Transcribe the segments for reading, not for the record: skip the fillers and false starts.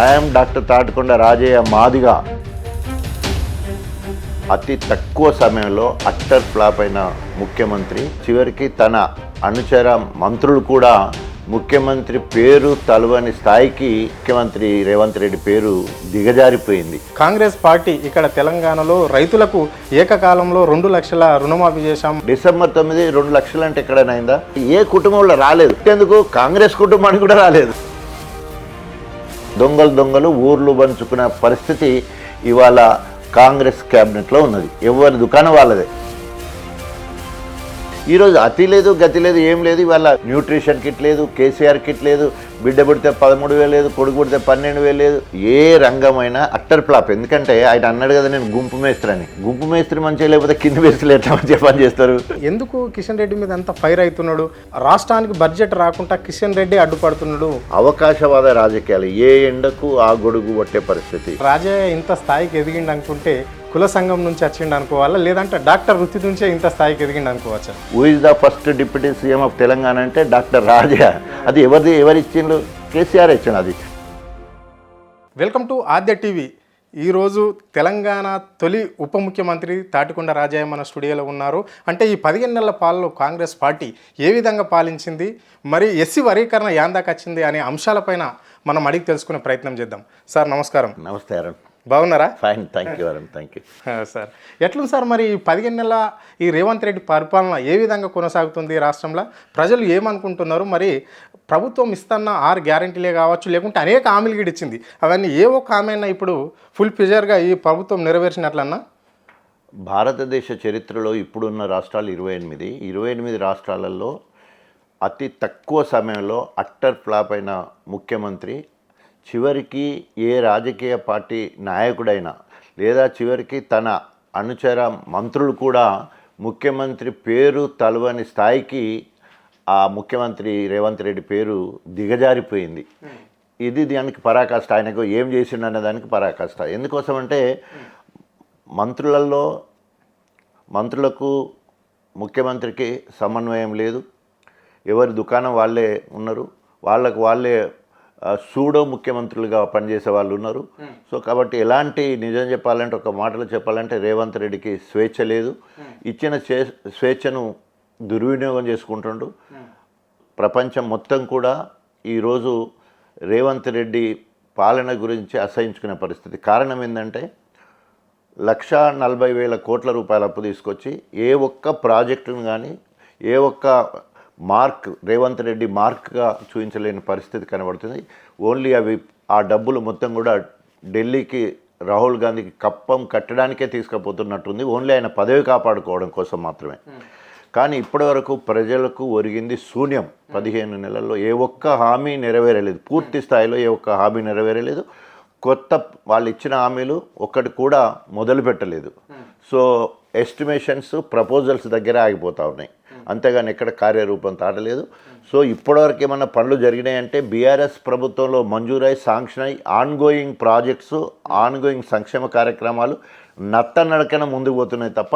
I'm doctor Tatikonda Rajaiah Madiga అతి తక్కువ సమయంలో అట్టర్ ఫ్లాప్ అయిన ముఖ్యమంత్రి చివరికి తన అనుచర మంత్రులు కూడా ముఖ్యమంత్రి పేరు తలవని స్థాయికి ముఖ్యమంత్రి రేవంత్ రెడ్డి పేరు దిగజారిపోయింది. కాంగ్రెస్ పార్టీ ఇక్కడ తెలంగాణలో రైతులకు ఏకకాలంలో 2 లక్షల రుణమాఫీ చేశాం. డిసెంబర్ 9 2 లక్షలు అంటే ఎక్కడైనా అయిందా? ఏ కుటుంబంలో రాలేదు. ఎందుకు కాంగ్రెస్ కుటుంబానికి కూడా రాలేదు. దొంగలు ఊర్లు పంచుకునే పరిస్థితి ఇవాళ కాంగ్రెస్ క్యాబినెట్లో ఉన్నది. ఎవరి దుకాణం వాళ్ళదే. ఈరోజు అతి లేదు, గతి లేదు, ఏం లేదు. ఇవాళ న్యూట్రిషన్ కిట్ లేదు, కేసీఆర్ కిట్ లేదు, బిడ్డ పుడితే 13,000 లేదు, కొడుకు పుడితే 12,000 లేదు. ఏ రంగమైనా అట్టర్ ఫ్లాప్. ఎందుకంటే ఆయన అన్నాడు కదా, నేను గుంపు మేస్త్రి అని. గుంపు మేస్త్రి మంచిగా లేకపోతే కింది మేస్త్రులు ఎట్లా మంచిగా పని చేస్తారు? ఎందుకు కిషన్ రెడ్డి మీద అంత ఫైర్ అవుతున్నాడు? రాష్ట్రానికి బడ్జెట్ రాకుండా కిషన్ రెడ్డి అడ్డుపడుతున్నాడు. అవకాశవాద రాజకీయాలు. ఏ ఎండకు ఆ గొడుగు పట్టే పరిస్థితి. రాజయ్య ఇంత స్థాయికి ఎదిగిండు అనుకుంటే కుల సంఘం నుంచి వచ్చిండు అనుకోవాలా, లేదంటే డాక్టర్ వృత్తి నుంచే ఇంత స్థాయికి ఎదిగిండు అనుకోవచ్చా? Who is the first deputy CM of Telangana అంటే డాక్టర్ రాజా. అది ఎవరిచ్చిండు? కేసీఆర్ ఇచ్చిండు. అది. Welcome to Aadya TV. ఈరోజు తెలంగాణ తొలి ఉప ముఖ్యమంత్రి తాటికొండ రాజయ్య మన స్టూడియోలో ఉన్నారు. అంటే ఈ 15 నెలల పాలలో కాంగ్రెస్ పార్టీ ఏ విధంగా పాలించింది, మరి ఎస్సీ వర్గీకరణ యాందాక వచ్చింది అనే అంశాలపైన మనం అడిగి తెలుసుకునే ప్రయత్నం చేద్దాం. సార్ నమస్కారం. నమస్తే అరుణ్. బాగున్నారా? Fine, thank you Arun, thank you. Sir ఎట్లుంది సార్ మరి 15 నెలల ఈ రేవంత్ రెడ్డి పరిపాలన ఏ విధంగా కొనసాగుతుంది రాష్ట్రంలో? ప్రజలు ఏమనుకుంటున్నారు? మరి ప్రభుత్వం ఇస్తున్న 6 గ్యారంటీలే కావచ్చు, లేకుంటే అనేక హామీలు కూడా ఇచ్చింది, అవన్నీ ఏ ఒక్క హామీ అయినా ఇప్పుడు ఫుల్ ఫిజర్గా ఈ ప్రభుత్వం నెరవేర్చినట్లన్నా? భారతదేశ చరిత్రలో ఇప్పుడున్న రాష్ట్రాలు 28 రాష్ట్రాలలో అతి తక్కువ సమయంలో అట్టర్ ఫ్లాప్ అయిన ముఖ్యమంత్రి చివరికి ఏ రాజకీయ పార్టీ నాయకుడైనా లేదా చివరికి తన అనుచర మంత్రులు కూడా ముఖ్యమంత్రి పేరు తలవని స్థాయికి ఆ ముఖ్యమంత్రి రేవంత్ రెడ్డి పేరు దిగజారిపోయింది. ఇది దానికి పరాకాష్ట. ఆయనకు ఏం చేసిండు అనే దానికి పరాకాష్ట. ఎందుకోసం అంటే మంత్రులకు ముఖ్యమంత్రికి సమన్వయం లేదు. ఎవరి దుకాణం వాళ్ళే ఉన్నారు. వాళ్ళే సూడో ముఖ్యమంత్రులుగా పనిచేసే వాళ్ళు ఉన్నారు. సో కాబట్టి ఎలాంటి నిజం చెప్పాలంటే, ఒక మాటలో చెప్పాలంటే రేవంత్ రెడ్డికి స్వేచ్ఛ లేదు. ఇచ్చిన స్వేచ్ఛను దుర్వినియోగం చేసుకుంటుండు. ప్రపంచం మొత్తం కూడా ఈరోజు రేవంత్ రెడ్డి పాలన గురించి అసహించుకునే పరిస్థితి. కారణం ఏంటంటే 1,40,000 కోట్ల రూపాయల అప్పు తీసుకొచ్చి ఏ ఒక్క ప్రాజెక్టును కానీ ఏ ఒక్క రేవంత్ రెడ్డి మార్క్గా చూపించలేని పరిస్థితి కనబడుతుంది. ఓన్లీ ఆ డబ్బులు మొత్తం కూడా ఢిల్లీకి రాహుల్ గాంధీకి కప్పం కట్టడానికే తీసుకుపోతున్నట్టుంది. ఓన్లీ ఆయన పదవి కాపాడుకోవడం కోసం మాత్రమే. కానీ ఇప్పటివరకు ప్రజలకు ఒరిగింది శూన్యం. 15 నెలల్లో ఏ ఒక్క హామీ నెరవేరలేదు. పూర్తి స్థాయిలో ఏ ఒక్క హామీ నెరవేరలేదు. కొత్త వాళ్ళు ఇచ్చిన హామీలు ఒక్కటి కూడా మొదలు పెట్టలేదు. సో ఎస్టిమేషన్స్, ప్రపోజల్స్ దగ్గర ఆగిపోతూ ఉన్నాయి. అంతేగాని ఎక్కడ కార్యరూపం తాటలేదు. సో ఇప్పటివరకు ఏమన్నా పనులు జరిగినాయంటే బీఆర్ఎస్ ప్రభుత్వంలో మంజూరై శాంక్షన్ అయ్యి ఆన్గోయింగ్ ప్రాజెక్ట్స్, ఆన్గోయింగ్ సంక్షేమ కార్యక్రమాలు నత్తనడకన ముందుకు పోతున్నాయి తప్ప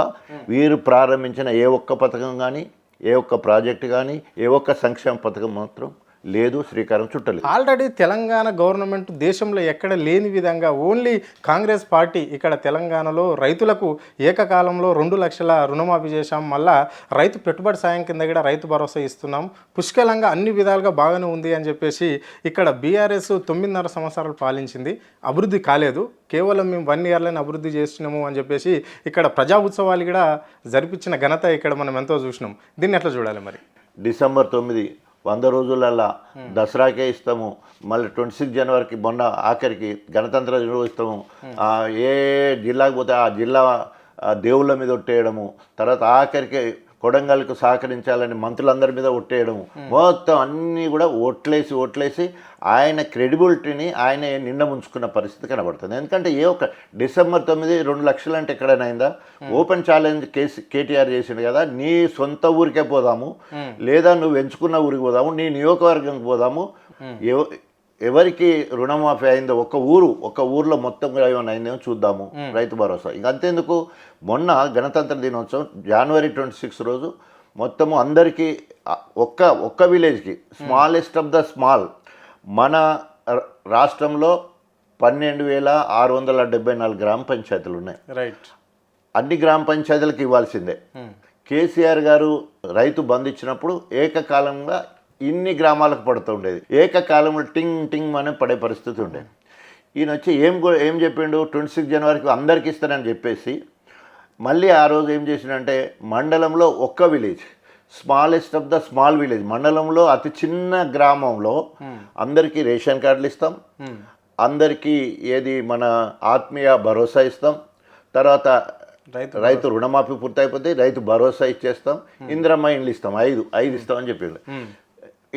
వీరు ప్రారంభించిన ఏ ఒక్క పథకం కానీ, ఏ ఒక్క ప్రాజెక్టు కానీ, ఏ ఒక్క సంక్షేమ పథకం మాత్రం లేదు, శ్రీకారం చుట్టలేదు. ఆల్రెడీ తెలంగాణ గవర్నమెంట్ దేశంలో ఎక్కడ లేని విధంగా ఓన్లీ కాంగ్రెస్ పార్టీ ఇక్కడ తెలంగాణలో రైతులకు ఏకకాలంలో 2 లక్షల రుణమాఫీ చేశాం. మళ్ళా రైతు పెట్టుబడి సాయం కింద కూడా రైతు భరోసా ఇస్తున్నాం. పుష్కలంగా అన్ని విధాలుగా బాగానే ఉంది అని చెప్పేసి ఇక్కడ బీఆర్ఎస్ 9.5 సంవత్సరాలు పాలించింది. అభివృద్ధి కాలేదు. కేవలం మేము 1 ఇయర్లోనే అభివృద్ధి చేస్తున్నాము అని చెప్పేసి ఇక్కడ ప్రజా ఉత్సవాలు కూడా జరిపించిన ఘనత ఇక్కడ మనం ఎంతో చూసినాం. దీన్ని ఎట్లా చూడాలి మరి? డిసెంబర్ 9 100 రోజులల్లా దసరాకే ఇస్తాము. మళ్ళీ 26 జనవరికి మొన్న ఆఖరికి గణతంత్ర దినోత్సవం ఇస్తాము. ఏ జిల్లాకు పోతే ఆ జిల్లా దేవుళ్ళ మీద ఒట్టేయడము, తర్వాత ఆఖరికి కొడంగల్కు సహకరించాలని మంత్రులందరి మీద ఒట్టేయడము, మొత్తం అన్నీ కూడా ఓట్లేసి ఆయన క్రెడిబిలిటీని ఆయన నిండ ముంచుకున్న పరిస్థితి కనబడుతుంది. ఎందుకంటే ఏ ఒక్క డిసెంబర్ 9 2 లక్షలు అంటే ఎక్కడైనా అయిందా? ఓపెన్ ఛాలెంజ్ కేటీఆర్ చేసిండు కదా, నీ సొంత ఊరికే పోదాము, లేదా నువ్వు ఎంచుకున్న ఊరికి పోదాము, నీ నియోజకవర్గంకి పోదాము, ఎవరికి రుణమాఫీ అయిందో ఒక్క ఊర్లో మొత్తం ఏమైనా అయిందేమో చూద్దాము, రైతు భరోసా. ఇంక అంతేందుకు, మొన్న గణతంత్ర దినోత్సవం జనవరి 26 రోజు మొత్తము అందరికీ ఒక్క విలేజ్కి, స్మాలెస్ట్ ఆఫ్ ద స్మాల్, మన రాష్ట్రంలో 12,674 గ్రామ పంచాయతీలు ఉన్నాయి. రైట్. అన్ని గ్రామ పంచాయతీలకు ఇవ్వాల్సిందే. కేసీఆర్ గారు రైతు బంధు ఇచ్చినప్పుడు ఏకకాలంగా ఇన్ని గ్రామాలకు పడుతుండేది, ఏకకాలంలో టింగ్ టింగ్ అనే పడే పరిస్థితి ఉండేది. ఈయన వచ్చి ఏం చెప్పిండు, 26 జనవరికి అందరికి ఇస్తానని చెప్పేసి మళ్ళీ ఆ రోజు ఏం చేసిండంటే మండలంలో ఒక్క village, smallest of the small village, మండలంలో అతి చిన్న గ్రామంలో అందరికీ రేషన్ కార్డులు ఇస్తాం, అందరికీ ఏది మన ఆత్మీయ భరోసా ఇస్తాం, తర్వాత రైతు రుణమాఫీ పూర్తయిపోతే రైతు భరోసా ఇచ్చేస్తాం, ఇందిరమ్మ ఇండ్లు ఇస్తాం, ఐదు ఇస్తామని చెప్పిండు.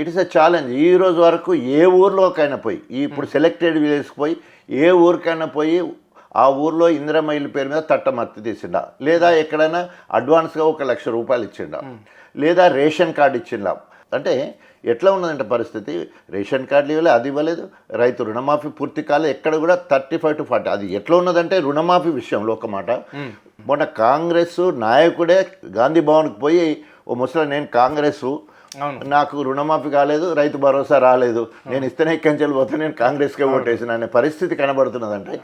It is a challenge. ఈ రోజు వరకు ఏ ఊర్లోకైనా పోయి, ఇప్పుడు సెలెక్టెడ్ విలేజ్కి పోయి ఏ ఊరికైనా పోయి ఆ ఊర్లో ఇందిరమ్మ ఇల్లు పేరు మీద తట్టమత్తి తీసిండా, లేదా ఎక్కడైనా అడ్వాన్స్గా 1,00,000 రూపాయలు ఇచ్చిండా, లేదా రేషన్ కార్డు ఇచ్చిండా. అంటే ఎట్లా ఉన్నదంటే పరిస్థితి, రేషన్ కార్డులు ఇవ్వలేదు, అది ఇవ్వలేదు, రైతు రుణమాఫీ పూర్తి కాలేదు, ఎక్కడ కూడా 35 to 40. అది ఎట్లా ఉన్నదంటే రుణమాఫీ విషయంలో ఒక మాట, మొన్న కాంగ్రెస్ నాయకుడే గాంధీ భవన్కి పోయి, ఓ ముసలి నేను కాంగ్రెస్, నాకు రుణమాఫీ కాలేదు, రైతు భరోసా రాలేదు, నేను ఇస్తేనే ఎక్కించాలి పోతే నేను కాంగ్రెస్కే ఓటేసిన అనే పరిస్థితి కనబడుతున్నదంటే,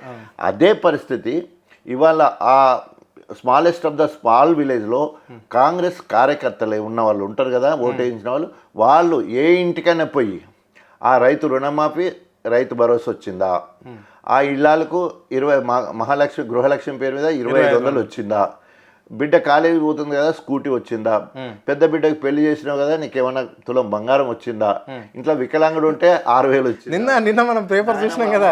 అదే పరిస్థితి ఇవాళ ఆ స్మాలెస్ట్ ఆఫ్ ద స్మాల్ విలేజ్లో కాంగ్రెస్ కార్యకర్తలే ఉన్న వాళ్ళు ఉంటారు కదా, ఓటేయించిన వాళ్ళు ఏ ఇంటికైనా పోయి ఆ రైతు రుణమాఫీ రైతు భరోసా వచ్చిందా, ఆ ఇళ్ళకు 20 మహాలక్ష్మి గృహలక్ష్మి పేరు మీద 2500 వచ్చిందా, బిడ్డ కాలేజీ పోతుంది కదా స్కూటీ వచ్చిందా, పెద్ద బిడ్డకి పెళ్లి చేసినావు కదా నీకేమన్నా తులం బంగారం వచ్చిందా, ఇంట్లో వికలాంగుడు ఉంటే 6,000 వచ్చింది. నిన్న మనం పేపర్ చూసినాం కదా,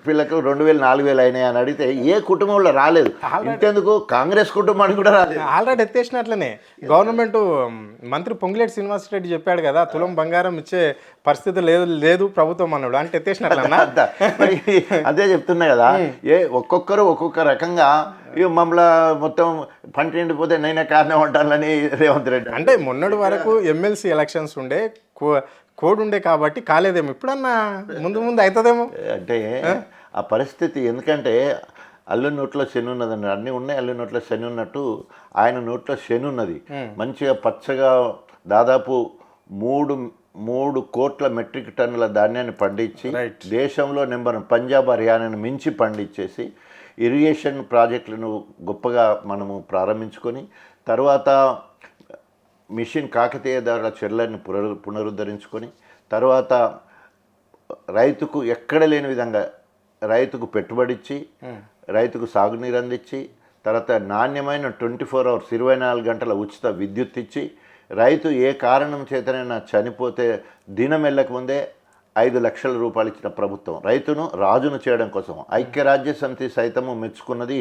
పిల్లలకు 2,000 4,000 అయినాయి అని అడిగితే ఏ కుటుంబంలో రాలేదు. ఇంతెందుకు కాంగ్రెస్ కుటుంబానికి కూడా రాలేదు. ఆల్రెడీ ఎత్తేసినట్లనే గవర్నమెంట్ మంత్రి పొంగులేటి శ్రీనివాస్ రెడ్డి చెప్పాడు కదా, తులం బంగారం ఇచ్చే పరిస్థితి లేదు ప్రభుత్వం అన్నాడు, అంటే ఎత్తేసినట్లన్నా. అదే చెప్తున్నా కదా, ఒక్కొక్కరు ఒక్కొక్క రకంగా మమ్మల్ని మొత్తం పంట ఎండిపోతే నైనా కారణం అంటానని రేవంత్ రెడ్డి. అంటే మొన్నటి వరకు ఎమ్మెల్సీ ఎలక్షన్స్ ఉండే కోడ్ ఉండే కాబట్టి కాలేదేమో, ఇప్పుడన్నా ముందు అవుతుందేమో. అంటే ఆ పరిస్థితి, ఎందుకంటే అల్లు నోట్లో శని ఉన్నదండి, అన్నీ ఉన్నాయి, అల్లు నోట్లో శని ఉన్నట్టు ఆయన నోట్లో శని ఉన్నది. మంచిగా పచ్చగా దాదాపు 3 కోట్ల మెట్రిక్ టన్నుల ధాన్యాన్ని పండించి దేశంలో నెంబర్ పంజాబ్ హర్యానాను మించి పండించేసి ఇరిగేషన్ ప్రాజెక్టులను గొప్పగా మనము ప్రారంభించుకొని, తర్వాత మిషన్ కాకతీయ ద్వారా చెర్లని పునరుద్ధరించుకొని, తర్వాత రైతుకు ఎక్కడ లేని విధంగా రైతుకు పెట్టుబడి ఇచ్చి, రైతుకు సాగునీరు అందించి, తర్వాత నాణ్యమైన 24 hours 24 గంటల ఉచిత విద్యుత్ ఇచ్చి, రైతు ఏ కారణం చేతనైనా చనిపోతే దినం వెళ్ళకముందే 5 లక్షల రూపాయలు ఇచ్చిన ప్రభుత్వం, రైతును రాజును చేయడం కోసం ఐక్యరాజ్య సమితి సైతము మెచ్చుకున్నది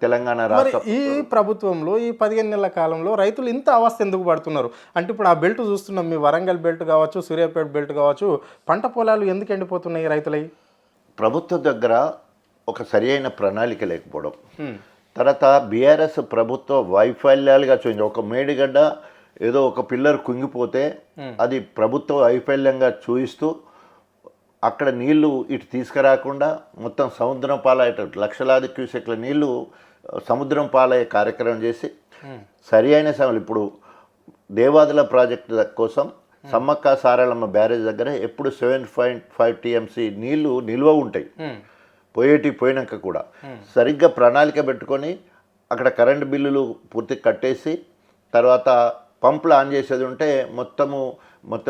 తెలంగాణ రాష్ట్రం. ఈ ప్రభుత్వంలో ఈ 15 నెలల కాలంలో రైతులు ఇంత అవస్థ ఎందుకు పడుతున్నారు అంటే, ఇప్పుడు ఆ బెల్ట్ చూస్తున్నాం, మీ వరంగల్ బెల్ట్ కావచ్చు, సూర్యాపేట బెల్ట్ కావచ్చు, పంట పొలాలు ఎందుకు ఎండిపోతున్నాయి రైతులై? ప్రభుత్వం దగ్గర ఒక సరి అయిన ప్రణాళిక లేకపోవడం, తర్వాత బీఆర్ఎస్ ప్రభుత్వ వైఫల్యాలుగా చూపించి, ఒక మేడిగడ్డ ఏదో ఒక పిల్లర్ కుంగిపోతే అది ప్రభుత్వ వైఫల్యంగా చూపిస్తూ అక్కడ నీళ్లు ఇటు తీసుకురాకుండా మొత్తం సముద్రం పాలయ్యేటట్టు లక్షలాది క్యూసెక్ల నీళ్లు సముద్రం పాలయ్యే కార్యక్రమం చేసి సరి అయిన సమయంలో ఇప్పుడు దేవాదుల ప్రాజెక్టు కోసం సమ్మక్క సారాలమ్మ బ్యారేజ్ దగ్గర ఎప్పుడు 7.5 TMC నీళ్లు నిల్వ ఉంటాయి, పోయినాక కూడా సరిగ్గా ప్రణాళిక పెట్టుకొని అక్కడ కరెంటు బిల్లులు పూర్తి కట్టేసి, తర్వాత పంపులు ఆన్ చేసేది ఉంటే మొత్తం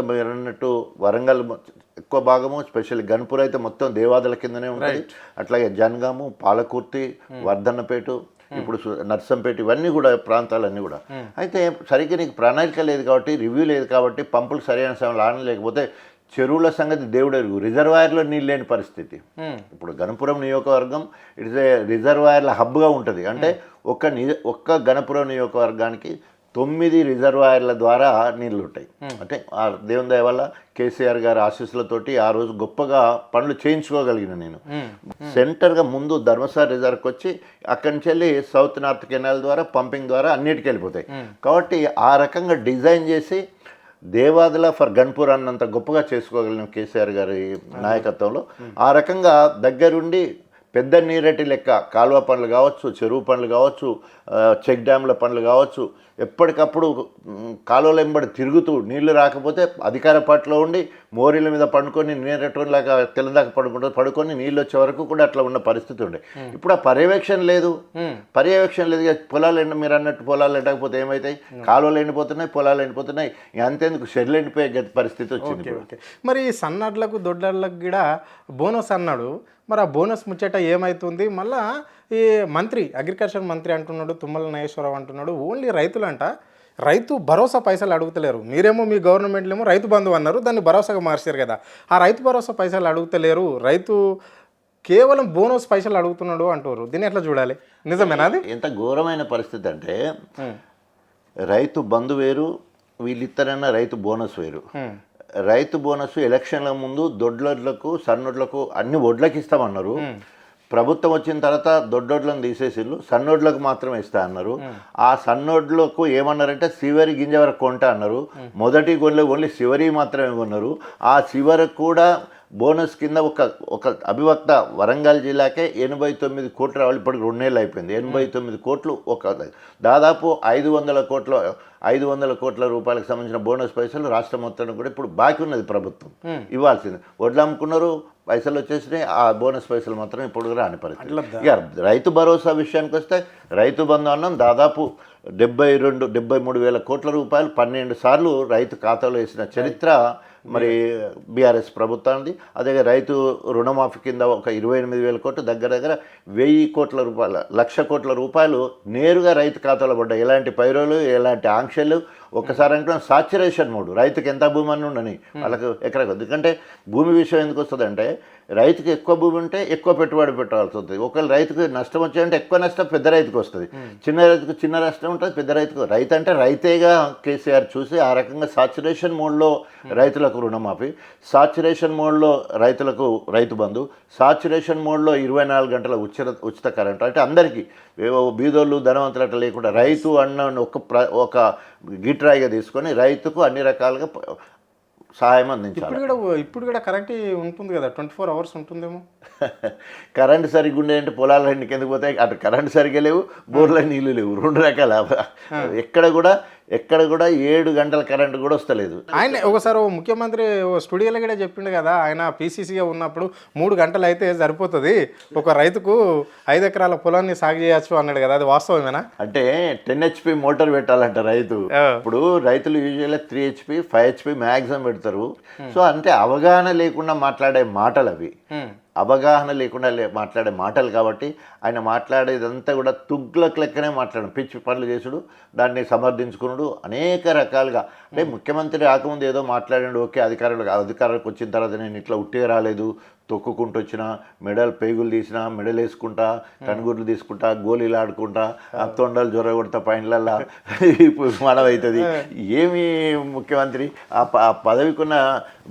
మీరు అన్నట్టు వరంగల్ ఎక్కువ భాగము, స్పెషల్లీ గన్పూర్ అయితే మొత్తం దేవాదుల కిందనే ఉంటుంది, అట్లాగే జనగాము, పాలకుర్తి, వర్ధన్నపేట, ఇప్పుడు నర్సంపేట, ఇవన్నీ కూడా ప్రాంతాలన్నీ కూడా. అయితే సరిగ్గా నీకు ప్రణాళిక లేదు కాబట్టి, రివ్యూ లేదు కాబట్టి, పంపులు సరైన సమయంలో ఆన్ లేకపోతే చెరువుల సంగతి దేవుడెరుగు, రిజర్వాయర్లో నీళ్ళు లేని పరిస్థితి. ఇప్పుడు గణపురం నియోజకవర్గం ఇట్స్ ఏ రిజర్వాయర్ల హబ్గా ఉంటుంది. అంటే ఒక్క గణపురం నియోజకవర్గానికి 9 రిజర్వాయర్ల ద్వారా నీళ్ళు ఉంటాయి. అంటే ఆ దేవుని దయ వల్ల కేసీఆర్ గారి ఆశీస్సులతోటి ఆ రోజు గొప్పగా పనులు చేయించుకోగలిగిన నేను. సెంటర్గా ముందు ధర్మసార రిజర్వ్కి వచ్చి అక్కడి నుంచి వెళ్ళి సౌత్ నార్త్ కెనాల్ ద్వారా పంపింగ్ ద్వారా అన్నిటికీ వెళ్ళిపోతాయి. కాబట్టి ఆ రకంగా డిజైన్ చేసి దేవాదుల ఫర్ గన్పూర్ అన్నంత గొప్పగా చేసుకోగలిగిన కేసీఆర్ గారి నాయకత్వంలో ఆ రకంగా దగ్గరుండి పెద్ద నీరటి లెక్క కాలువ పనులు కావచ్చు, చెరువు పనులు కావచ్చు, చెక్ డ్యామ్ల పనులు కావచ్చు, ఎప్పటికప్పుడు కాలువల వెంబడి తిరుగుతూ నీళ్లు రాకపోతే అధికార పార్టీలో ఉండి మోరీల మీద పండుకొని నీరెటోలాగా తెల్లదాకా పడుకొని నీళ్ళు వచ్చే వరకు కూడా అట్లా ఉన్న పరిస్థితి ఉండే. ఇప్పుడు ఆ పర్యవేక్షణ లేదు. పొలాలు మీరు అన్నట్టు పొలాలు ఎండకపోతే ఏమవుతాయి? కాలువలు ఎండిపోతున్నాయి, పొలాలు ఎండిపోతున్నాయి. అంతేందుకు షెడ్లు ఎండిపోయే పరిస్థితి వచ్చింది. మరి సన్నడ్లకు దొడ్లకు కూడా బోనస్ అన్నాడు. మరి ఆ బోనస్ ముచ్చట ఏమవుతుంది? మళ్ళా ఈ మంత్రి అగ్రికల్చర్ మంత్రి అంటున్నాడు, తుమ్మల నాగేశ్వరరావు అంటున్నాడు, ఓన్లీ రైతులంట రైతు భరోసా పైసలు అడుగుతలేరు. మీరేమో మీ గవర్నమెంట్లో ఏమో రైతు బంధు అన్నారు, దాన్ని భరోసాగా మార్చారు కదా. ఆ రైతు భరోసా పైసలు అడుగుతలేరు, రైతు కేవలం బోనస్ పైసలు అడుగుతున్నాడు అంటారు. దీన్ని ఎట్లా చూడాలి? నిజమేనా? అది ఎంత ఘోరమైన పరిస్థితి అంటే రైతు బంధు వేరు, వీళ్ళిద్దరైనా రైతు బోనస్ వేరు. రైతు బోనస్ ఎలక్షన్ల ముందు దొడ్లకు సన్నొడ్లకు అన్ని ఒడ్లకి ఇస్తామన్నారు. ప్రభుత్వం వచ్చిన తర్వాత దొడ్డొడ్లను తీసేసిళ్ళు, సన్నొడ్లకు మాత్రమే ఇస్తా అన్నారు. ఆ సన్నొడ్లకు ఏమన్నారంటే చివరి గింజ వరకు కొంటా అన్నారు. మొదటి కొనలే ఓన్లీ చివరి మాత్రమే కొన్నారు. ఆ చివరకు కూడా బోనస్ కింద ఒక అభివక్త వరంగల్ జిల్లాకే 89 కోట్లు రావాలి. ఇప్పటికి 2 నెలలు అయిపోయింది. 89 కోట్లు, దాదాపు 500 కోట్ల రూపాయలకు సంబంధించిన బోనస్ పైసలు రాష్ట్రం మొత్తం కూడా ఇప్పుడు బాకీ ఉన్నది. ప్రభుత్వం ఇవ్వాల్సింది. వడ్లు అమ్ముకున్నారు, పైసలు వచ్చేసినాయి, ఆ బోనస్ పైసలు మాత్రం ఇప్పుడు రాని పరిస్థితి. ఇక రైతు భరోసా విషయానికి వస్తే రైతు బంధు అన్నం దాదాపు 73 వేల కోట్ల రూపాయలు 12 సార్లు రైతు ఖాతాలో వేసిన చరిత్ర మరి బీఆర్ఎస్ ప్రభుత్వానికి. అదే రైతు రుణమాఫీ కింద ఒక 28 వేల కోట్లు, దగ్గర 1000 కోట్ల రూపాయలు, 1,00,000 కోట్ల రూపాయలు నేరుగా రైతు ఖాతాలో పడ్డాయి. ఎలాంటి పైరోలు, ఎలాంటి ఆంక్షలు. ఒక్కసారి అనుకున్నాం సాచురేషన్ మోడ్. రైతుకి ఎంత భూమి అని ఉండని వాళ్ళకు ఎకరకు. ఎందుకంటే భూమి విషయం ఎందుకు వస్తుందంటే రైతుకి ఎక్కువ భూమి ఉంటే ఎక్కువ పెట్టుబడి పెట్టాల్సి వస్తుంది. ఒకవేళ రైతుకు నష్టం వచ్చాయంటే ఎక్కువ నష్టం పెద్ద రైతుకు వస్తుంది. చిన్న రైతుకు చిన్న నష్టం ఉంటుంది, పెద్ద రైతుకు. రైతు అంటే రైతేగా కేసీఆర్ చూసి ఆ రకంగా సాచురేషన్ మోడ్లో రైతులకు రుణమాఫీ, సాచురేషన్ మోడ్లో రైతులకు రైతు బంధు, సాచురేషన్ మోడ్లో 24 గంటల ఉచిత కరెంటు. అంటే అందరికీ బీదోళ్ళు ధనవంతులు అట్లా లేకుండా రైతు అన్న ఒక గిట్రాయిగా తీసుకొని రైతుకు అన్ని రకాలుగా సహాయం అందించాలి. ఇప్పుడు కూడా కరెంట్ ఉంటుంది కదా, 24 అవర్స్ ఉంటుందేమో. కరెంటు సరిగ్గా ఉండేంటే పొలాల ఇంటికి ఎందుకు పోతాయి? అటు కరెంటు సరిగ్గా లేవు, బోర్ల నీళ్ళు లేవు, 2 రకాల. ఎక్కడ కూడా 7 గంటల కరెంటు కూడా వస్తలేదు. ఆయన ఒకసారి ముఖ్యమంత్రి స్టూడియోలో కూడా చెప్పిండు కదా, ఆయన పీసీసీగా ఉన్నప్పుడు 3 గంటలు అయితే సరిపోతుంది, ఒక రైతుకు 5 ఎకరాల పొలాన్ని సాగు చేయొచ్చు అన్నాడు కదా. అది వాస్తవమేనా? అంటే 10 HP మోటార్ పెట్టాలంట రైతు. ఇప్పుడు రైతులు యూజువల్గా 3 HP 5 HP మ్యాక్సిమం పెడతారు. సో అంటే అవగాహన లేకుండా మాట్లాడే మాటలు అవి. అవగాహన లేకుండా మాట్లాడే మాటలు కాబట్టి ఆయన మాట్లాడేదంతా కూడా తుగ్లక్ లెక్కనే మాట్లాడడం, పిచ్చి పనులు చేసుడు, దాన్ని సమర్థించుకున్నాడు అనేక రకాలుగా. అంటే ముఖ్యమంత్రి రాకముందు ఏదో మాట్లాడాడు, ఓకే. అధికారులకు వచ్చిన తర్వాత నేను ఇట్లా ఉట్టిగా రాలేదు, తొక్కుకుంటూ వచ్చిన, పేగులు తీసిన, మెడలు వేసుకుంటా, కనుగుడ్లు తీసుకుంటా, గోళీలు ఆడుకుంటా, తొండలు జ్వర కొడతా పైన్లల్లా ఇప్పుడు మనమవుతుంది. ఏమి ముఖ్యమంత్రి ఆ పదవికున్న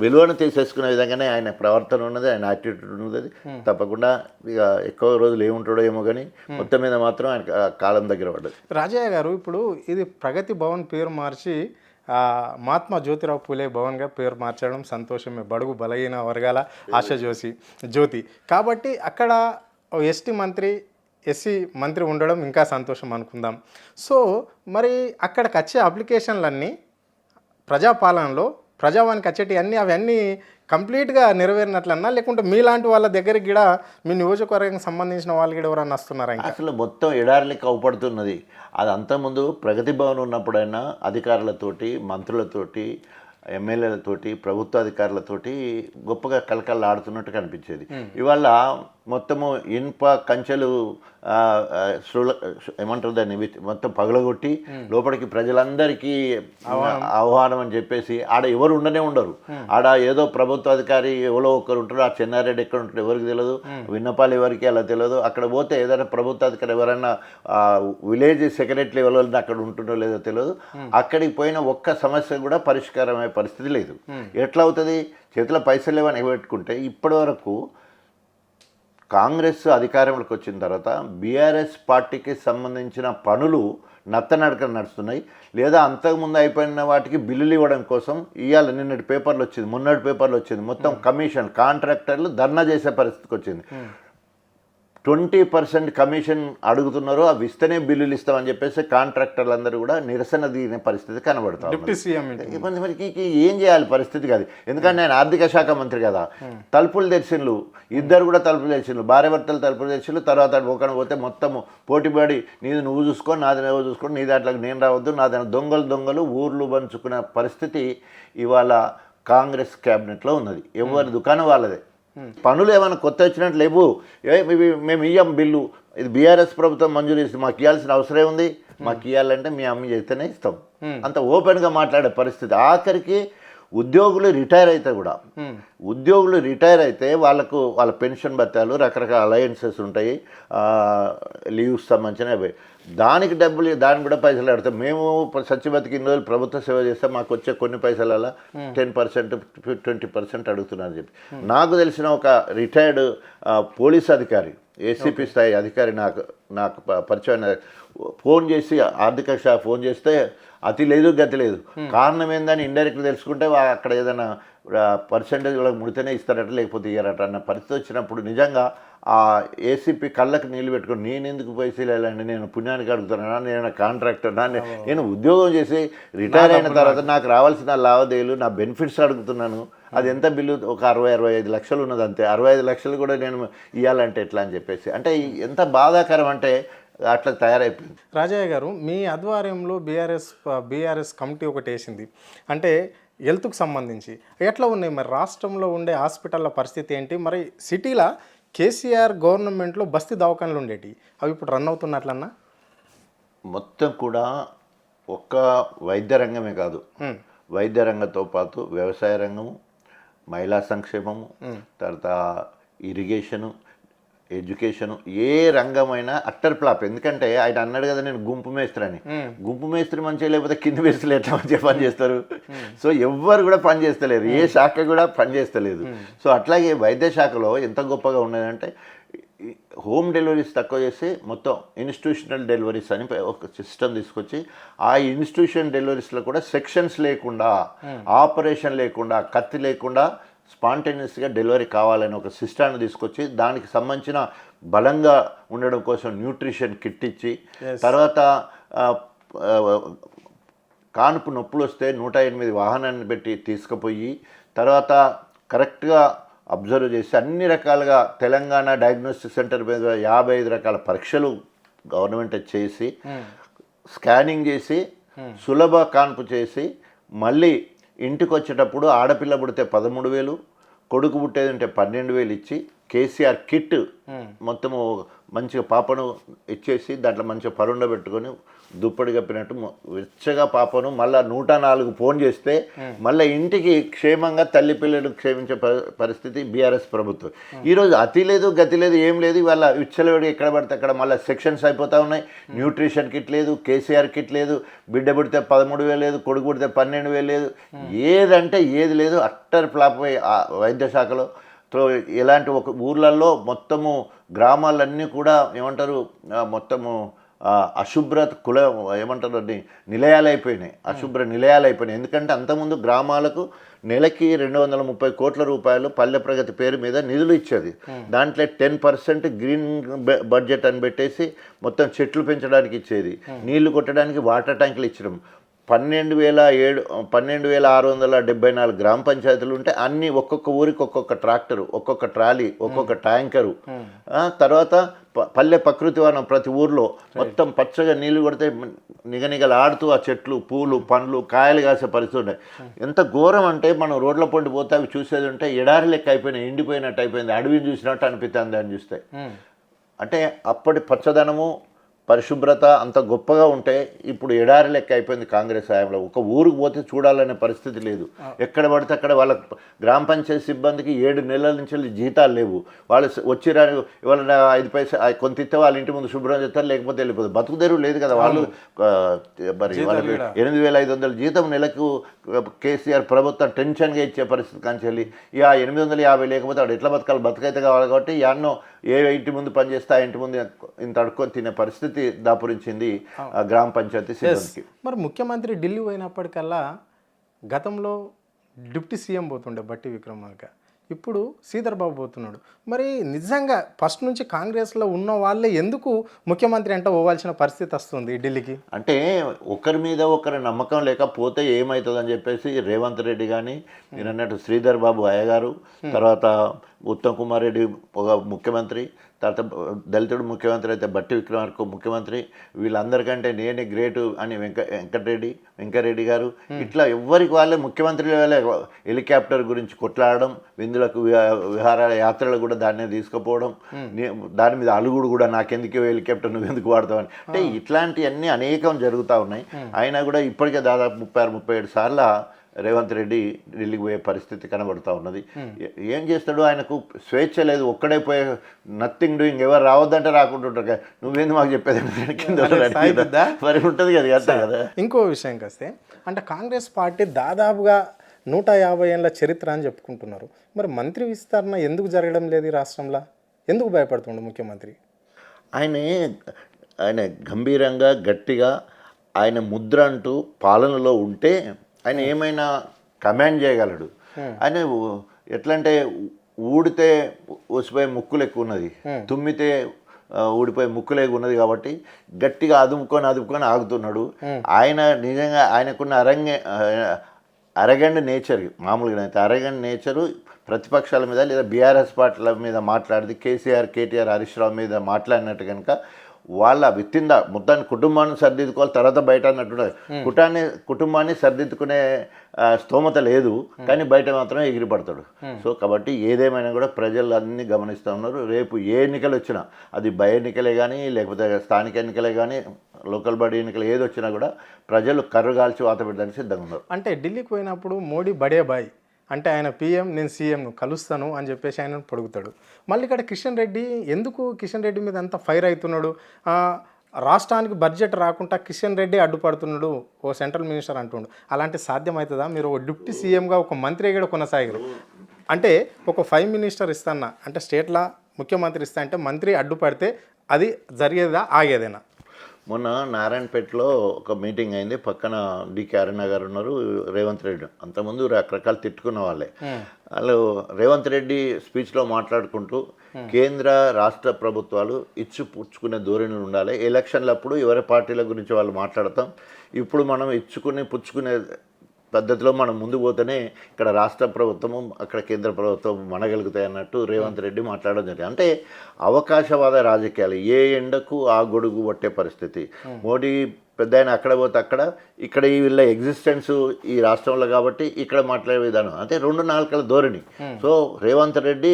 విలువను తీసేసుకునే విధంగానే ఆయన ప్రవర్తన ఉన్నది, ఆయన యాటిట్యూడ్ ఉన్నది. తప్పకుండా ఇక ఎక్కువ రోజులు ఏముంటాడో ఏమో కానీ మొత్తం మీద మాత్రం ఆయన కాలం దగ్గర పడ్డది. రాజయ్య గారు, ఇప్పుడు ఇది ప్రగతి భవన్ పేరు మార్చి మహాత్మా జ్యోతిరావు పూలే భవన్గా పేరు మార్చడం సంతోషమే. బడుగు బలహీన వర్గాల ఆశ జ్యోతి కాబట్టి అక్కడ ఎస్సీ మంత్రి ఉండడం ఇంకా సంతోషం అనుకుందాం. సో మరి అక్కడికి వచ్చే అప్లికేషన్లన్నీ ప్రజాపాలనలో ప్రజావానికి వచ్చేటి అవన్నీ కంప్లీట్గా నెరవేరినట్లన్నా, లేకుంటే మీలాంటి వాళ్ళ దగ్గరికి కూడా మీ నియోజకవర్గానికి సంబంధించిన వాళ్ళు కూడా ఎవరన్నా వస్తున్నారా? అసలు మొత్తం ఎడారికి అవపడుతున్నది. అది అంతకుముందు ప్రగతి భవన్ ఉన్నప్పుడైనా అధికారులతోటి, మంత్రులతోటి, ఎమ్మెల్యేలతోటి, ప్రభుత్వ అధికారులతోటి గొప్పగా కలకల్లాడుతున్నట్టు కనిపించేది. ఇవాళ మొత్తము ఇనుప కంచెలు ఏమంటారు దాన్ని మొత్తం పగలగొట్టి లోపలికి ప్రజలందరికీ ఆహ్వానం అని చెప్పేసి ఆడ ఎవరు ఉండరు. ఆడ ఏదో ప్రభుత్వ అధికారి ఎవరో ఒకరు ఉంటారు. ఆ చెన్నారెడ్డి ఎక్కడ ఉంటారు ఎవరికి తెలియదు, విన్నపాలు ఎవరికి అలా తెలియదు. అక్కడ పోతే ఏదైనా ప్రభుత్వ అధికారి ఎవరైనా విలేజ్ సెక్రటరీ ఎవరైనా అక్కడ ఉంటుందో లేదో తెలియదు. అక్కడికి పోయిన ఒక్క సమస్య కూడా పరిష్కారం అయ్యే పరిస్థితి లేదు. ఎట్లా అవుతుంది? చేతిలో పైసలు లేవని ఎగబెట్టుకుంటే ఇప్పటి వరకు కాంగ్రెస్ అధికారంలోకి వచ్చిన తర్వాత బీఆర్ఎస్ పార్టీకి సంబంధించిన పనులు నత్తనడక నడుస్తున్నాయి. లేదా అంతకుముందు అయిపోయిన వాటికి బిల్లులు ఇవ్వడం కోసం ఇవాళ మొన్నటి పేపర్లో వచ్చింది మొత్తం కమిషన్ కాంట్రాక్టర్లు ధర్నా చేసే పరిస్థితికి వచ్చింది. 20% కమిషన్ అడుగుతున్నారు, అవి ఇస్తేనే బిల్లులు ఇస్తామని చెప్పేసి కాంట్రాక్టర్లు అందరూ కూడా నిరసన దిగిన పరిస్థితి కనబడుతుంది. డిప్యూటీ సీఎం మరికి ఏం చేయాలి పరిస్థితి కాదు, ఎందుకంటే ఆయన ఆర్థిక శాఖ మంత్రి కదా. తలుపులు తెరిచిండ్లు, ఇద్దరు కూడా తలుపులు తెరిచిండ్లు, భార్యాభర్తలు తలుపులు తెరిచిండ్లు. తర్వాత ఒకన పోతే మొత్తము పోటీపడి నీది నువ్వు చూసుకో, నాది నువ్వు చూసుకో, నీ దాంట్లోకి నేను రావద్దు, నాది దొంగలు ఊర్లు పంచుకునే పరిస్థితి ఇవాళ కాంగ్రెస్ క్యాబినెట్లో ఉన్నది. ఎవరి దుకాణం వాళ్ళదే. పనులు ఏమైనా కొత్త వచ్చినట్టు లేవు, మేము ఇయ్యం బిల్లు, ఇది బీఆర్ఎస్ ప్రభుత్వం మంజూరు చేసి మాకు ఇవ్వాల్సిన అవసరం ఉంది, మాకు ఇవ్వాలంటే మీ అమ్మ చేస్తేనే ఇస్తాం, అంత ఓపెన్గా మాట్లాడే పరిస్థితి. ఆఖరికి ఉద్యోగులు రిటైర్ అయితే వాళ్ళ పెన్షన్ భత్యాలు, రకరకాల అలయన్సెస్ ఉంటాయి, లీవ్స్ సంబంధించినవి, దానికి కూడా పైసలు అడతాం. మేము సత్యవతికి ఇన్ని రోజులు ప్రభుత్వ సేవ చేస్తే మాకు వచ్చే కొన్ని పైసలలో 10% 20% అడుగుతున్నారని చెప్పి. నాకు తెలిసిన ఒక రిటైర్డ్ పోలీస్ అధికారి, ఏసీపీ స్థాయి అధికారి నాకు పరిచయం ఫోన్ చేసి, ఆర్థిక శాఖ ఫోన్ చేస్తే అతి లేదు గతి లేదు, కారణం ఏందని ఇండైరెక్ట్గా తెలుసుకుంటే అక్కడ ఏదైనా పర్సెంటేజ్ వాళ్ళకి ముడితేనే ఇస్తారట, లేకపోతే ఇయ్యారట అన్న పరిస్థితి వచ్చినప్పుడు నిజంగా ఆ ఏసీపీ కళ్ళకి నీళ్ళు పెట్టుకొని నేను ఎందుకు పైసలు వెళ్ళండి, నేను పుణ్యానికి అడుగుతున్నానా, నేను కాంట్రాక్టర్నా, నేను ఉద్యోగం చేసి రిటైర్ అయిన తర్వాత నాకు రావాల్సిన లావాదేవీలు, నా బెనిఫిట్స్ అడుగుతున్నాను, అది ఎంత బిల్లు ఒక 60-65 లక్షలు ఉన్నది అంతే, 65 లక్షలు కూడా నేను ఇవ్వాలంటే ఎట్లా అని చెప్పేసి. అంటే ఎంత బాధాకరం అంటే అట్లా తయారైపోయింది. రాజయ్య గారు, మీ ఆధ్వర్యంలో బీఆర్ఎస్ కమిటీ ఒకటి వేసింది, అంటే హెల్త్కు సంబంధించి ఎట్లా ఉన్నాయి మరి రాష్ట్రంలో ఉండే హాస్పిటల్ల పరిస్థితి ఏంటి? మరి సిటీలో కేసీఆర్ గవర్నమెంట్లో బస్తీ దవాఖానలు ఉండేవి, అవి ఇప్పుడు రన్ అవుతున్నట్లన్నా? మొత్తం కూడా ఒక్క వైద్య రంగమే కాదు, వైద్య రంగంతో పాటు వ్యవసాయ రంగము, మహిళా సంక్షేమము, తర్వాత ఇరిగేషను, ఎడ్యుకేషను, ఏ రంగమైనా అట్టర్ ఫ్లాప్. ఎందుకంటే ఆయన అన్నాడు కదా, నేను గుంపు మేస్త్రి మంచిగా లేకపోతే కింద మేస్త్రులు ఎట్లా మంచిగా పని చేస్తారు. సో ఎవ్వరు కూడా పని చేస్తలేరు, ఏ శాఖ కూడా పని చేస్తలేదు. సో అట్లాగే వైద్య శాఖలో ఎంత గొప్పగా ఉన్నదంటే హోమ్ డెలివరీస్ తక్కువ చేసి మొత్తం ఇన్స్టిట్యూషనల్ డెలివరీస్ అని ఒక సిస్టమ్ తీసుకొచ్చి, ఆ ఇన్స్టిట్యూషన్ డెలివరీస్లో కూడా సెక్షన్స్ లేకుండా, ఆపరేషన్ లేకుండా, కత్తి లేకుండా స్పాంటేనియస్గా డెలివరీ కావాలని ఒక సిస్టాన్ని తీసుకొచ్చి, దానికి సంబంధించిన బలంగా ఉండడం కోసం న్యూట్రిషన్ కిట్ ఇచ్చి, తర్వాత కానుపు నొప్పులు వస్తే 108 వాహనాన్ని పెట్టి తీసుకుపోయి, తర్వాత కరెక్ట్గా అబ్జర్వ్ చేసి అన్ని రకాలుగా తెలంగాణ డయాగ్నోస్టిక్ సెంటర్ మీద 55 రకాల పరీక్షలు గవర్నమెంట్ చేసి, స్కానింగ్ చేసి, సులభ కాన్పు చేసి, మళ్ళీ ఇంటికి వచ్చేటప్పుడు ఆడపిల్ల పుడితే 13,000, కొడుకు పుట్టేది ఉంటే 12,000 ఇచ్చి, కేసీఆర్ కిట్ మొత్తము మంచిగా పాపను ఇచ్చేసి, దాంట్లో మంచిగా పరుండ పెట్టుకొని దుప్పటి కప్పినట్టు వెచ్చగా పాపను మళ్ళీ 104 ఫోన్ చేస్తే మళ్ళీ ఇంటికి క్షేమంగా తల్లి పిల్లలు క్షేమించే పరిస్థితి బీఆర్ఎస్ ప్రభుత్వం. ఈరోజు అతి లేదు గతి లేదు, ఏం లేదు. ఇవాళ విచ్చలవిడి ఎక్కడ పడితే అక్కడ మళ్ళీ సెక్షన్స్ అయిపోతూ ఉన్నాయి. న్యూట్రిషన్ కిట్ లేదు, కేసీఆర్ కిట్ లేదు, బిడ్డ పుడితే 13,000 లేదు, కొడుకు పుడితే 12,000 లేదు, ఏదంటే ఏది లేదు. అట్టర్ ఫ్లాప్ వైద్య శాఖలో. ఎలాంటి ఒక ఊర్లలో మొత్తము గ్రామాలన్నీ కూడా ఏమంటారు, మొత్తము అశుభ్రత ఏమంటారు అది నిలయాలు అయిపోయినాయి, అశుభ్ర నిలయాలు అయిపోయినాయి. ఎందుకంటే అంతకుముందు గ్రామాలకు నెలకి 230 కోట్ల రూపాయలు పల్లె ప్రగతి పేరు మీద నిధులు ఇచ్చేది. దాంట్లో 10% గ్రీన్ బడ్జెట్ అని పెట్టేసి మొత్తం చెట్లు పెంచడానికి ఇచ్చేది, నీళ్లు కొట్టడానికి వాటర్ ట్యాంకులు ఇచ్చడం. 12,674 గ్రామ పంచాయతీలు ఉంటే అన్ని ఒక్కొక్క ఊరికి ఒక్కొక్క ట్రాక్టరు, ఒక్కొక్క ట్రాలీ, ఒక్కొక్క ట్యాంకరు. తర్వాత పల్లె ప్రకృతి వనం ప్రతి ఊర్లో మొత్తం పచ్చగా నీళ్లు కొడితే నిగనిగలాడుతూ ఆ చెట్లు, పూలు, పండ్లు, కాయలు కాసే పరిస్థితి ఉన్నాయి. ఎంత ఘోరం అంటే మనం రోడ్ల పొండి పోతే అవి చూసేది ఉంటే ఎడారి లెక్క అయిపోయినాయి, ఎండిపోయినట్టు అయిపోయింది, అడవిని చూసినట్టు అనిపిస్తుంది అని చూస్తే. అంటే అప్పటి పచ్చదనము, పరిశుభ్రత అంత గొప్పగా ఉంటే ఇప్పుడు ఎడారి లెక్క అయిపోయింది కాంగ్రెస్ హయాంలో. ఒక ఊరికి పోతే చూడాలనే పరిస్థితి లేదు. ఎక్కడ పడితే అక్కడ వాళ్ళ గ్రామ పంచాయతీ సిబ్బందికి 7 నెలల నుంచి జీతాలు లేవు. వాళ్ళు వచ్చి ఇవాళ 5 పైసలు కొంత ఇస్తే వాళ్ళ ఇంటి ముందు శుభ్రం చేస్తారు, లేకపోతే వెళ్ళిపోతుంది. బతుకు తెరువు లేదు కదా. వాళ్ళు మరి వాళ్ళకి 8,500 జీతం నెలకు కేసీఆర్ ప్రభుత్వం టెన్షన్గా ఇచ్చే పరిస్థితి కాంచెల్లి. ఇక 850 లేకపోతే వాడు ఎట్లా బతకాలి, బతుకైతే కావాలి. కాబట్టి యాన్నో ఏ ఇంటి ముందు పని చేస్తే ఆ ఇంటి ముందు ఇంత అడుక్కొని తినే పరిస్థితి దాపురించింది గ్రామ పంచాయతీ సిబ్బందికి. మరి ముఖ్యమంత్రి ఢిల్లీ పోయినప్పటికల్లా గతంలో డిప్యూటీ సీఎం పోతుండే బట్టి విక్రమార్క, ఇప్పుడు శ్రీధర్ బాబు పోతున్నాడు. మరి నిజంగా ఫస్ట్ నుంచి కాంగ్రెస్లో ఉన్న వాళ్ళే ఎందుకు ముఖ్యమంత్రి అంటే పోవాల్సిన పరిస్థితి వస్తుంది ఢిల్లీకి? అంటే ఒకరి మీద ఒకరి నమ్మకం లేకపోతే ఏమవుతుందని చెప్పేసి రేవంత్ రెడ్డి కానీ మీరు అన్నట్టు శ్రీధర్ బాబు అయ్యగారు, తర్వాత ఉత్తమ్ కుమార్ రెడ్డి ఒక ముఖ్యమంత్రి, తర్వాత దళితుడు ముఖ్యమంత్రి అయితే బట్టి విక్రమార్క ముఖ్యమంత్రి, వీళ్ళందరికంటే నేనే గ్రేటు అని వెంకరెడ్డి గారు, ఇట్లా ఎవరికి వాళ్ళే ముఖ్యమంత్రి వాళ్ళే హెలికాప్టర్ గురించి కొట్లాడడం, విందులకు విహార యాత్రలు కూడా దాన్నే తీసుకుపోవడం, దాని మీద అలుగుడు కూడా నాకెందుకు హెలికాప్టర్ నువ్వు ఎందుకు వాడతావని. అంటే ఇట్లాంటివన్నీ అనేకం జరుగుతూ ఉన్నాయి. అయినా కూడా ఇప్పటికే దాదాపు 36-37 సార్లు రేవంత్ రెడ్డి ఢిల్లీకి పోయే పరిస్థితి కనబడుతూ ఉన్నది. ఏం చేస్తాడు, ఆయనకు స్వేచ్ఛ లేదు, ఒక్కడే పోయే నథింగ్ డూయింగ్, ఎవరు రావద్దంటే రాకుంటుంటారు. నువ్వేంది మాకు చెప్పేది కింద మరి ఉంటుంది కదా అంతే కదా. ఇంకో విషయం వస్తే అంటే కాంగ్రెస్ పార్టీ దాదాపుగా 150 ఏళ్ళ చరిత్ర అని చెప్పుకుంటున్నారు. మరి మంత్రి విస్తరణ ఎందుకు జరగడం లేదు ఈ రాష్ట్రంలో? ఎందుకు భయపడుతుండు ముఖ్యమంత్రి? ఆయన గంభీరంగా గట్టిగా ఆయన ముద్ర అంటూ పాలనలో ఉంటే ఆయన ఏమైనా కమాండ్ చేయగలడు. ఆయన ఎట్లా అంటే ఊడితే ఊసిపోయే ముక్కులు ఎక్కువ ఉన్నది, తుమ్మితే ఊడిపోయే ముక్కులు ఎక్కువ ఉన్నది కాబట్టి గట్టిగా అదుముకొని ఆగుతున్నాడు. ఆయన నిజంగా ఆయనకున్న అరగండ్ నేచర్, మామూలుగా అయితే అరగండ్ నేచరు ప్రతిపక్షాల మీద లేదా బీఆర్ఎస్ పార్టీల మీద మాట్లాడింది, కేసీఆర్, కేటీఆర్, హరీష్ రావు మీద మాట్లాడినట్టు కనుక వాళ్ళ విత్తింద మొత్తాన్ని కుటుంబాన్ని సర్దిద్దుకోవాలి, తర్వాత బయట అన్నట్టు కుటుంబాన్ని సర్దిద్దుకునే స్తోమత లేదు, కానీ బయట మాత్రం ఎగిరిపడతాడు. సో కాబట్టి ఏదేమైనా కూడా ప్రజలు అన్నీ గమనిస్తూ ఉన్నారు. రేపు ఏ ఎన్నికలు వచ్చినా, అది బై ఎన్నికలే కానీ లేకపోతే స్థానిక ఎన్నికలే కానీ లోకల్ బాడీ ఎన్నికలు ఏది వచ్చినా కూడా ప్రజలు కర్రుగాల్చి వాత పెట్టడానికి సిద్ధంగా ఉన్నారు. అంటే ఢిల్లీకి పోయినప్పుడు మోడీ బడే బాయ్ అంటే ఆయన పీఎం, నేను సీఎంను కలుస్తాను అని చెప్పేసి ఆయన పొడుగుతాడు. మళ్ళీ ఇక్కడ కిషన్ రెడ్డి మీద అంత ఫైర్ అవుతున్నాడు. రాష్ట్రానికి బడ్జెట్ రాకుండా కిషన్ రెడ్డి అడ్డుపడుతున్నాడు ఓ సెంట్రల్ మినిస్టర్ అంటుండు. అలాంటి సాధ్యమవుతుందా? మీరు ఒక డిప్యూటీ సీఎంగా ఒక మంత్రి కూడా కొనసాగారు. అంటే ఒక 5 మినిస్టర్ ఇస్తానా అంటే స్టేట్లో ముఖ్యమంత్రి ఇస్తా అంటే మంత్రి అడ్డుపడితే అది జరిగేదా ఆగేదేనా? మొన్న నారాయణపేటలో ఒక మీటింగ్ అయింది. పక్కన డికే అరుణ గారు ఉన్నారు, రేవంత్ రెడ్డి. అంతకుముందు రకరకాలు తిట్టుకున్న వాళ్ళే. వాళ్ళు రేవంత్ రెడ్డి స్పీచ్లో మాట్లాడుకుంటూ కేంద్ర రాష్ట్ర ప్రభుత్వాలు పుచ్చుకునే ధోరణులు ఉండాలి, ఎలక్షన్లప్పుడు ఎవరి పార్టీల గురించి వాళ్ళు మాట్లాడతాం, ఇప్పుడు మనం పుచ్చుకునే పద్ధతిలో మనం ముందు పోతేనే ఇక్కడ రాష్ట్ర ప్రభుత్వము అక్కడ కేంద్ర ప్రభుత్వం మనగలుగుతాయి అన్నట్టు రేవంత్ రెడ్డి మాట్లాడడం జరిగింది. అంటే అవకాశవాద రాజకీయాలు, ఏ ఎండకు ఆ గొడుగు పట్టే పరిస్థితి. మోడీ పెద్ద ఆయన అక్కడ పోతే అక్కడ, ఇక్కడ వీళ్ళ ఎగ్జిస్టెన్స్ ఈ రాష్ట్రంలో కాబట్టి ఇక్కడ మాట్లాడే విధానం అంటే 2 నాలుకల ధోరణి. సో రేవంత్ రెడ్డి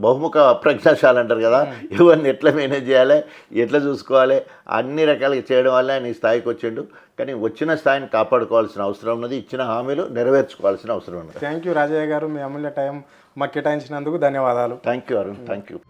బహుముఖ ప్రజ్ఞాశాలి అంటారు కదా, ఎవరిని ఎట్లా మేనేజ్ చేయాలి, ఎట్లా చూసుకోవాలి, అన్ని రకాలుగా చేయడం వల్ల ఆయన ఈ స్థాయికి వచ్చిండు. కానీ వచ్చిన స్థాయిని కాపాడుకోవాల్సిన అవసరం ఉన్నది, ఇచ్చిన హామీలు నెరవేర్చుకోవాల్సిన అవసరం ఉన్నది. థ్యాంక్ యూ రాజయ్య గారు, మీ అమూల్య టైం మాకు కేటాయించినందుకు ధన్యవాదాలు. Thank you Arun, thank you.